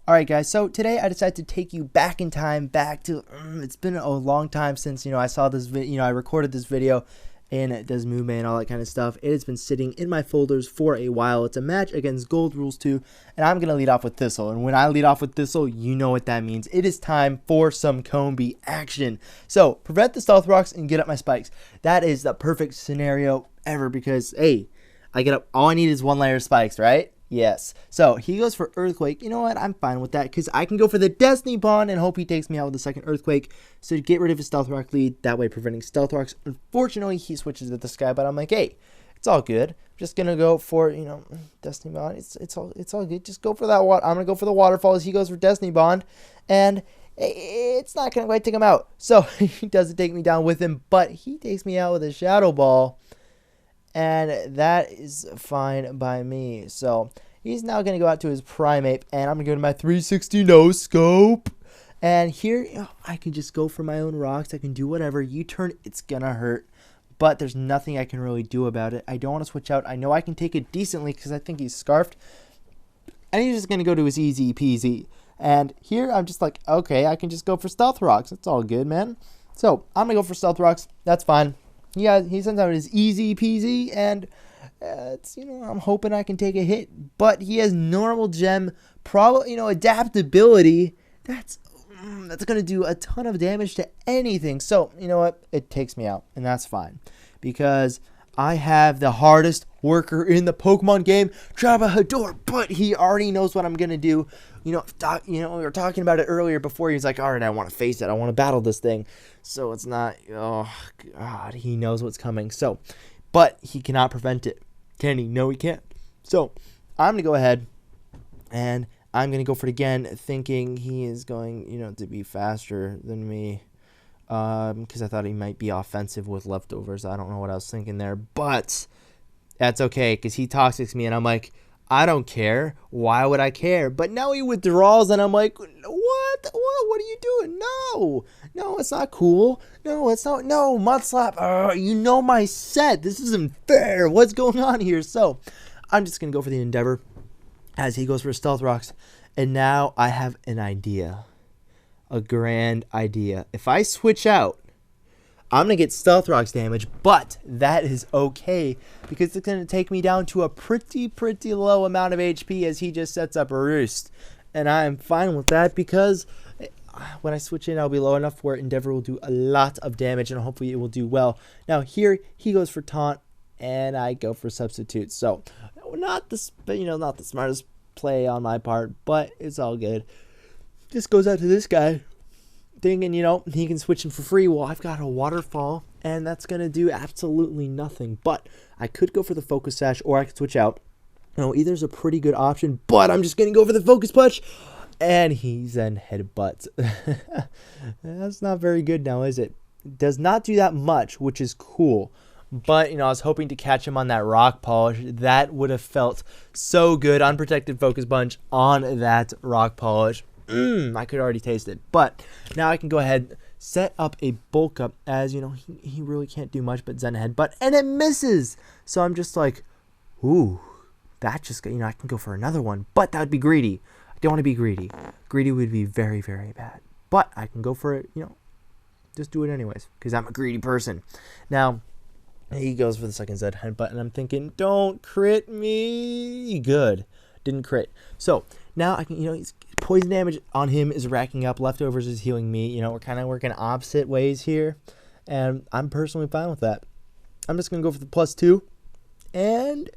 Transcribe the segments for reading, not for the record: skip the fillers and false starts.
Alright guys, so today I decided to take you back in time, back to, it's been a long time since, I saw this video, I recorded this video, and it does movement and all that kind of stuff. It has been sitting in my folders for a while. It's a match against GoldRules2, and I'm going to lead off with Thistle, and when I lead off with Thistle, you know what that means. It is time for some COMBEE action. So, prevent the stealth rocks and get up my spikes. That is the perfect scenario ever because, hey, I get up, all I need is one layer of spikes, right? Yes. So he goes for Earthquake. You know what? I'm fine with that because I can go for the Destiny Bond and hope he takes me out with the second Earthquake. So to get rid of his Stealth Rock lead, that way preventing Stealth Rocks. Unfortunately, he switches to the Sky, but I'm like, hey, it's all good. I'm just gonna go for Destiny Bond. It's all good. Just go for that water. I'm gonna go for the Waterfall as he goes for Destiny Bond, and it's not gonna quite take him out. So he doesn't take me down with him, but he takes me out with a Shadow Ball. And that is fine by me. So he's now going to go out to his Primeape. And I'm going to go to my 360 no scope. And here I can just go for my own rocks. I can do whatever. U-turn, it's going to hurt. But there's nothing I can really do about it. I don't want to switch out. I know I can take it decently because I think he's Scarfed. And he's just going to go to his easy peasy. And here I'm just like, okay, I can just go for Stealth Rocks. It's all good, man. So I'm going to go for Stealth Rocks. That's fine. Yeah, he sends out his easy peasy, and it's, I'm hoping I can take a hit. But he has normal gem, probably, adaptability. That's going to do a ton of damage to anything. So, you know what? It takes me out, and that's fine. Because I have the hardest worker in the Pokemon game, Trabahador, but he already knows what I'm going to do. We were talking about it earlier before. He was like, all right, I want to face it. I want to battle this thing. So it's not, oh, God, he knows what's coming. So, but he cannot prevent it. Can he? No, he can't. So I'm going to go ahead and I'm going to go for it again, thinking he is going, to be faster than me. Because I thought he might be offensive with leftovers. I don't know what I was thinking there. But that's okay, because he toxics me, and I'm like, I don't care. Why would I care? But now he withdraws, and I'm like, what? What are you doing? No, it's not cool. No, it's not. No, Mud Slap. You know my set. This isn't fair. What's going on here? So I'm just going to go for the Endeavor as he goes for Stealth Rocks. And now I have an idea. A grand idea. If I switch out, I'm going to get Stealth Rocks damage, but that is okay because it's going to take me down to a pretty low amount of HP as he just sets up a roost. And I'm fine with that because when I switch in, I'll be low enough where Endeavor will do a lot of damage and hopefully it will do well. Now here he goes for Taunt and I go for Substitute. So not the smartest play on my part, but it's all good. This goes out to this guy thinking, he can switch him for free. Well, I've got a Waterfall, and that's going to do absolutely nothing. But I could go for the Focus Sash, or I could switch out. Either's a pretty good option, but I'm just going to go for the Focus Punch. And he's then headbutts. That's not very good now, is it? Does not do that much, which is cool. But, I was hoping to catch him on that Rock Polish. That would have felt so good. Unprotected Focus Punch on that Rock Polish. I could already taste it. But now I can go ahead, set up a bulk up as, he really can't do much but Zen Headbutt. And it misses. So I'm just like, ooh, that just, I can go for another one. But that would be greedy. I don't want to be greedy. Greedy would be very, very bad. But I can go for it, just do it anyways. Because I'm a greedy person. Now, he goes for the second Zen Headbutt. And I'm thinking, don't crit me. Good. Didn't crit. So now I can, he's poison damage on him is racking up. Leftovers is healing me. We're kind of working opposite ways here. And I'm personally fine with that. I'm just going to go for the +2. And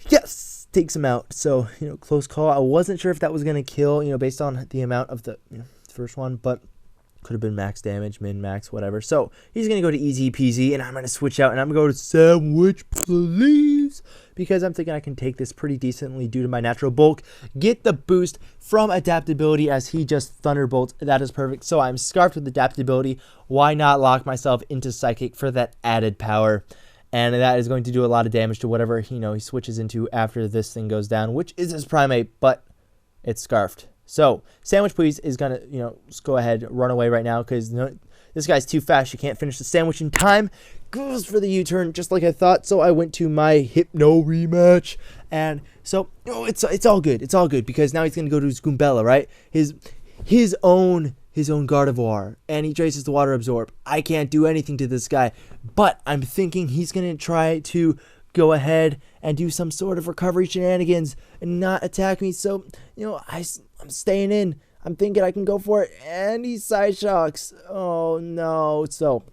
yes, takes him out. So, close call. I wasn't sure if that was going to kill, based on the amount of the first one. But could have been max damage, min, max, whatever. So he's going to go to easy peasy. And I'm going to switch out. And I'm going to go to Sandwich, please. Because I'm thinking I can take this pretty decently due to my natural bulk. Get the boost from adaptability as he just thunderbolts. That is perfect. So I'm scarfed with adaptability. Why not lock myself into Psychic for that added power? And that is going to do a lot of damage to whatever he switches into after this thing goes down, which is his Primeape, but it's scarfed. So Sandwich Please is going to, go ahead, run away right now because this guy's too fast. You can't finish the sandwich in time. goes for the U-turn just like I thought. So I went to my Hypno rematch. And so, it's all good. It's all good because now he's going to go to his Goombella, right? His own Gardevoir, and he traces the Water Absorb. I can't do anything to this guy, but I'm thinking he's going to try to go ahead and do some sort of recovery shenanigans and not attack me. So, I'm staying in. I'm thinking I can go for it, and he Side Shocks. Oh, no. So,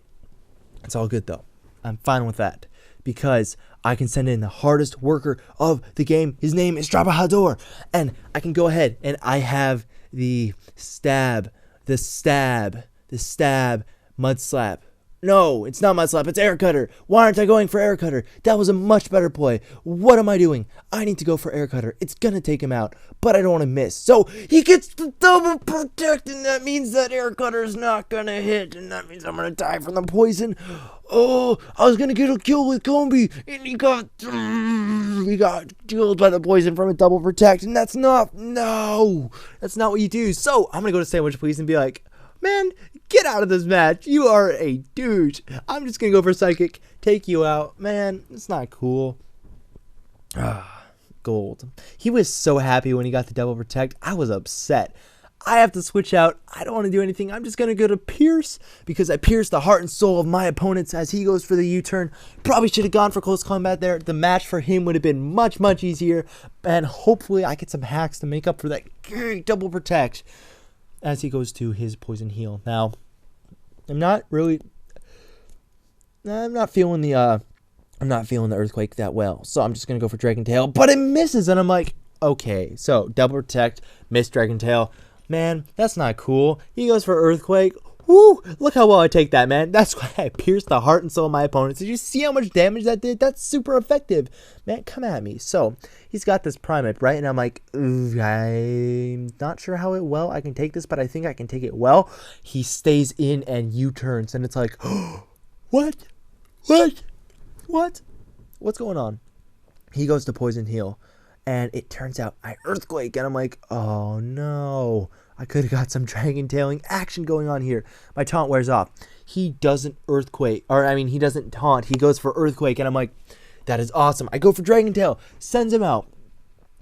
it's all good, though. I'm fine with that because I can send in the hardest worker of the game. His name is Trabajador, and I can go ahead, and I have the stab, Mud Slap. No, it's not Mud Slap, it's Air Cutter. Why aren't I going for Air Cutter? That was a much better play. What am I doing? I need to go for Air Cutter. It's gonna take him out, but I don't want to miss. So he gets the double protect, and that means that Air Cutter is not gonna hit, and that means I'm gonna die from the poison. Oh, I was gonna get a kill with Combee, and he got killed by the poison from a double protect, and that's not what you do. So I'm gonna go to Sandwich Please and be like, man, get out of this match. You are a douche. I'm just going to go for Psychic, take you out. Man, it's not cool. Gold. He was so happy when he got the double protect. I was upset. I have to switch out. I don't want to do anything. I'm just going to go to Pierce because I pierced the heart and soul of my opponents as he goes for the U-turn. Probably should have gone for close combat there. The match for him would have been much, much easier. And hopefully I get some hacks to make up for that great double protect as he goes to his poison heal. Now, I'm not feeling the earthquake that well. So I'm just going to go for Dragon Tail, but it misses and I'm like, okay. So double protect, miss Dragon Tail. Man, that's not cool. He goes for earthquake. Woo! Look how well I take that, man. That's why I pierced the heart and soul of my opponents. Did you see how much damage that did? That's super effective. Man, come at me. So, he's got this Primeape, right? And I'm like, I'm not sure how well I can take this, but I think I can take it well. He stays in and U-turns, and it's like, what? What's going on? He goes to Poison Heal, and it turns out I Earthquake, and I'm like, oh no. I could have got some Dragon Tailing action going on here. My taunt wears off. He doesn't Earthquake, he doesn't taunt. He goes for Earthquake, and I'm like, that is awesome. I go for Dragon Tail, sends him out.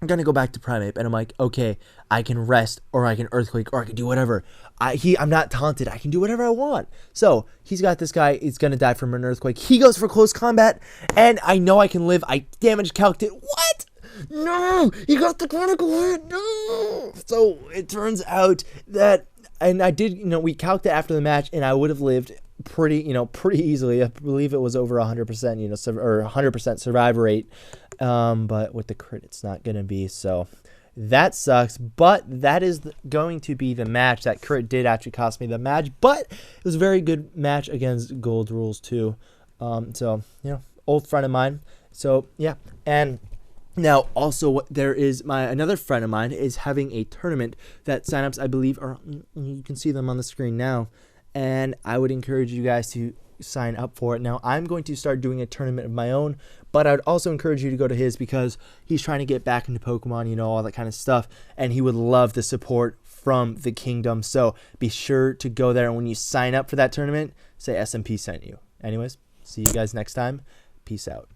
I'm going to go back to Primeape, and I'm like, okay, I can rest, or I can Earthquake, or I can do whatever. I'm not taunted. I can do whatever I want. So, he's got this guy. He's going to die from an Earthquake. He goes for close combat, and I know I can live. I damage calced it. What? No, he got the critical hit. No. So it turns out that, and I did, we calced it after the match, and I would have lived pretty easily. I believe it was over 100%, or 100% survival rate. But with the crit, it's not gonna be. So that sucks. But that is going to be the match. That crit did actually cost me the match, but it was a very good match against GoldRules2. So old friend of mine. So yeah, and. Now, also, there is another friend of mine is having a tournament that signups, I believe, are, you can see them on the screen now, and I would encourage you guys to sign up for it. Now, I'm going to start doing a tournament of my own, but I would also encourage you to go to his because he's trying to get back into Pokemon, all that kind of stuff, and he would love the support from the kingdom. So be sure to go there, and when you sign up for that tournament, say SMP sent you. Anyways, see you guys next time. Peace out.